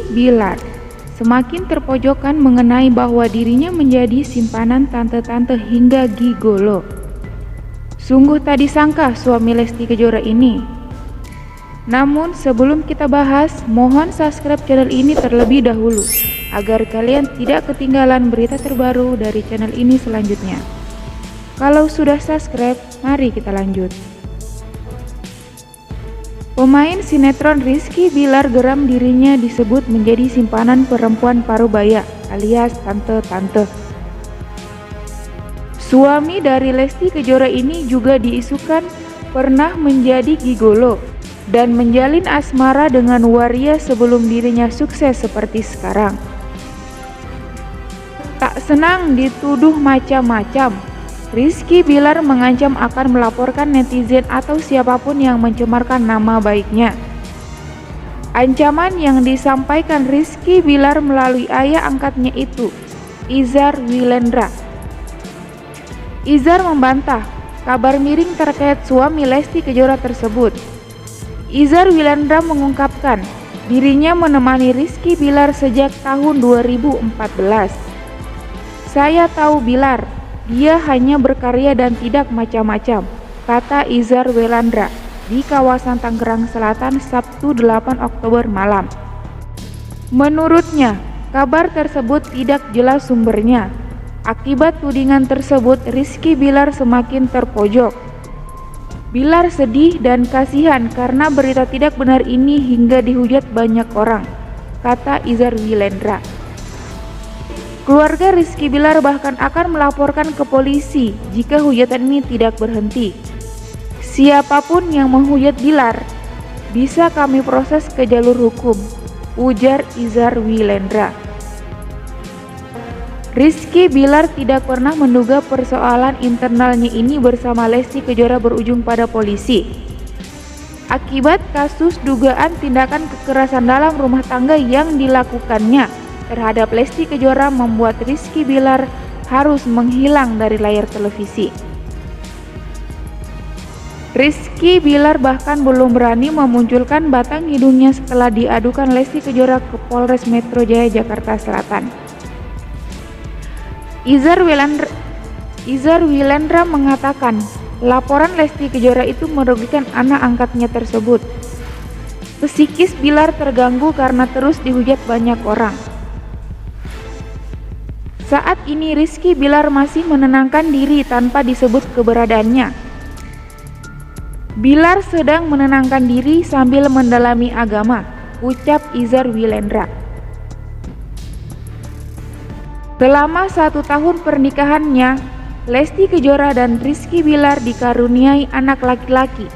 Bilar semakin terpojokkan mengenai bahwa dirinya menjadi simpanan tante-tante hingga gigolo. Sungguh tak disangka suami Lesti Kejora ini. Namun sebelum kita bahas, mohon subscribe channel ini terlebih dahulu agar kalian tidak ketinggalan berita terbaru dari channel ini selanjutnya. Kalau sudah subscribe, mari kita lanjut. Pemain sinetron Rizky Bilar geram dirinya disebut menjadi simpanan perempuan parubaya alias tante-tante. Suami dari Lesti Kejora ini juga diisukan pernah menjadi gigolo dan menjalin asmara dengan waria sebelum dirinya sukses seperti sekarang. Tak senang dituduh macam-macam, Rizky Bilar mengancam akan melaporkan netizen atau siapapun yang mencemarkan nama baiknya. Ancaman yang disampaikan Rizky Bilar melalui ayah angkatnya itu, Izhar Wilendra. Izhar membantah kabar miring terkait suami Lesti Kejora tersebut. Izhar Wilendra mengungkapkan dirinya menemani Rizky Bilar sejak tahun 2014. Saya tahu Bilar, dia hanya berkarya dan tidak macam-macam, kata Izhar Wilendra di kawasan Tangerang Selatan Sabtu 8 Oktober malam. Menurutnya, kabar tersebut tidak jelas sumbernya. Akibat tudingan tersebut, Rizky Bilar semakin terpojok. Bilar sedih dan kasihan karena berita tidak benar ini hingga dihujat banyak orang, kata Izhar Wilendra. Keluarga Rizky Bilar bahkan akan melaporkan ke polisi jika hujatan ini tidak berhenti. Siapapun yang menghujat Bilar bisa kami proses ke jalur hukum, ujar Izhar Wilendra. Rizky Bilar tidak pernah menduga persoalan internalnya ini bersama Lesti Kejora berujung pada polisi. Akibat kasus dugaan tindakan kekerasan dalam rumah tangga yang dilakukannya terhadap Lesti Kejora membuat Rizky Bilar harus menghilang dari layar televisi. Rizky Bilar bahkan belum berani memunculkan batang hidungnya setelah diadukan Lesti Kejora ke Polres Metro Jaya Jakarta Selatan. Izhar Wilendra mengatakan laporan Lesti Kejora itu merugikan anak angkatnya tersebut. Psikis Bilar terganggu karena terus dihujat banyak orang. Saat ini Rizky Bilar masih menenangkan diri tanpa disebut keberadaannya. Bilar sedang menenangkan diri sambil mendalami agama, ucap Izhar Wilendra. Selama 1 tahun pernikahannya, Lesti Kejora dan Rizky Bilar dikaruniai anak laki-laki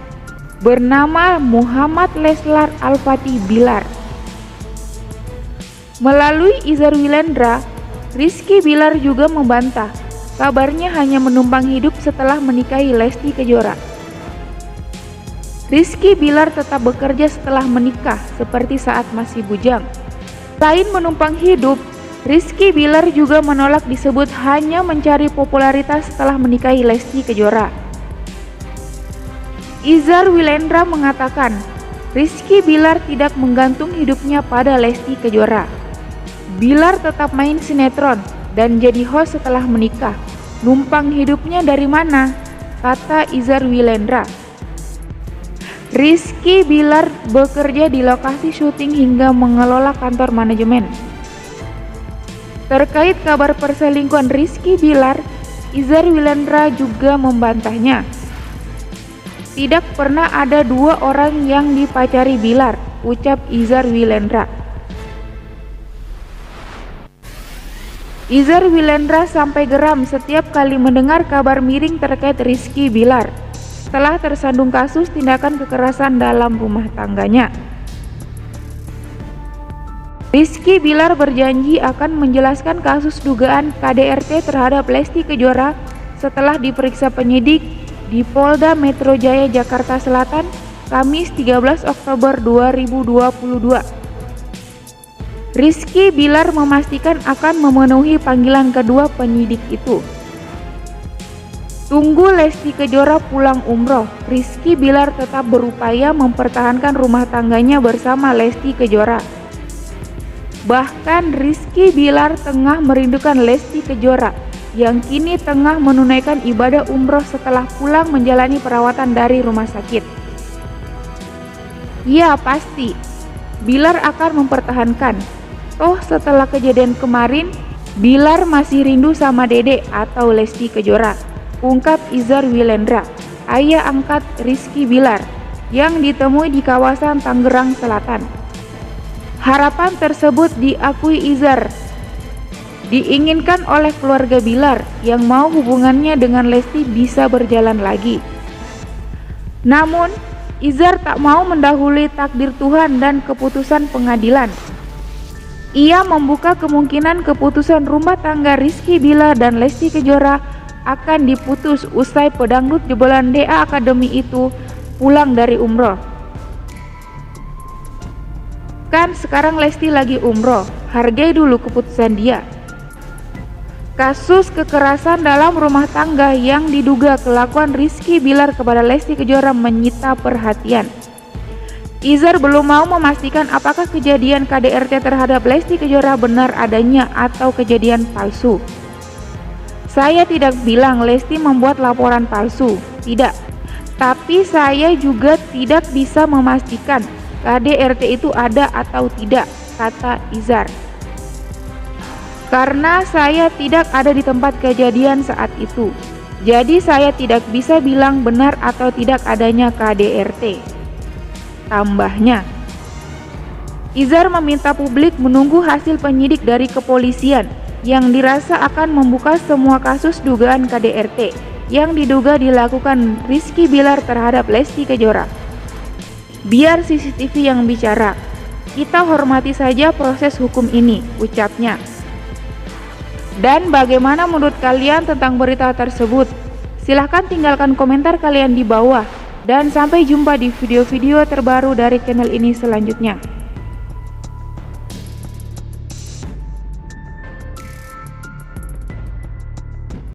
bernama Muhammad Leslar Al-Fatih Bilar. Melalui Izhar Wilendra, Rizky Bilar juga membantah kabarnya hanya menumpang hidup setelah menikahi Lesti Kejora. Rizky Bilar tetap bekerja setelah menikah seperti saat masih bujang. Selain menumpang hidup, Rizky Bilar juga menolak disebut hanya mencari popularitas setelah menikahi Lesti Kejora. Izhar Wilendra mengatakan Rizky Bilar tidak menggantung hidupnya pada Lesti Kejora. Bilar tetap main sinetron dan jadi host setelah menikah. Numpang hidupnya dari mana? Kata Izhar Wilendra. Rizky Bilar bekerja di lokasi syuting hingga mengelola kantor manajemen. Terkait kabar perselingkuhan Rizky Bilar, Izhar Wilendra juga membantahnya. Tidak pernah ada 2 orang yang dipacari Bilar, ucap Izhar Wilendra. Izhar Wilendra sampai geram setiap kali mendengar kabar miring terkait Rizky Bilar setelah tersandung kasus tindakan kekerasan dalam rumah tangganya. Rizky Bilar berjanji akan menjelaskan kasus dugaan KDRT terhadap Lesti Kejora setelah diperiksa penyidik di Polda Metro Jaya Jakarta Selatan Kamis 13 Oktober 2022. Rizky Bilar memastikan akan memenuhi panggilan kedua penyidik itu. Tunggu Lesti Kejora pulang umroh, Rizky Bilar tetap berupaya mempertahankan rumah tangganya bersama Lesti Kejora. Bahkan Rizky Bilar tengah merindukan Lesti Kejora yang kini tengah menunaikan ibadah umroh setelah pulang menjalani perawatan dari rumah sakit. Ya pasti, Bilar akan mempertahankan. Toh setelah kejadian kemarin, Bilar masih rindu sama Dede atau Lesti Kejora, ungkap Izar Wilendra, ayah angkat Rizky Bilar, yang ditemui di kawasan Tangerang Selatan. Harapan tersebut diakui Izar diinginkan oleh keluarga Bilar yang mau hubungannya dengan Lesti bisa berjalan lagi. Namun, Izar tak mau mendahului takdir Tuhan dan keputusan pengadilan. Ia membuka kemungkinan keputusan rumah tangga Rizky Bilar dan Lesti Kejora akan diputus usai pedangdut jebolan DA Academy itu pulang dari umroh. Kan sekarang Lesti lagi umroh, hargai dulu keputusan dia. Kasus kekerasan dalam rumah tangga yang diduga kelakuan Rizky Bilar kepada Lesti Kejora menyita perhatian. Izar belum mau memastikan apakah kejadian KDRT terhadap Lesti Kejora benar adanya atau kejadian palsu. Saya tidak bilang Lesti membuat laporan palsu, tidak. Tapi saya juga tidak bisa memastikan KDRT itu ada atau tidak, kata Izar. Karena saya tidak ada di tempat kejadian saat itu, jadi saya tidak bisa bilang benar atau tidak adanya KDRT. Tambahnya, Izar meminta publik menunggu hasil penyidik dari kepolisian yang dirasa akan membuka semua kasus dugaan KDRT yang diduga dilakukan Rizky Bilar terhadap Lesti Kejora. Biar CCTV yang bicara, kita hormati saja proses hukum ini, ucapnya. Dan bagaimana menurut kalian tentang berita tersebut? Silahkan tinggalkan komentar kalian di bawah. Dan sampai jumpa di video-video terbaru dari channel ini selanjutnya.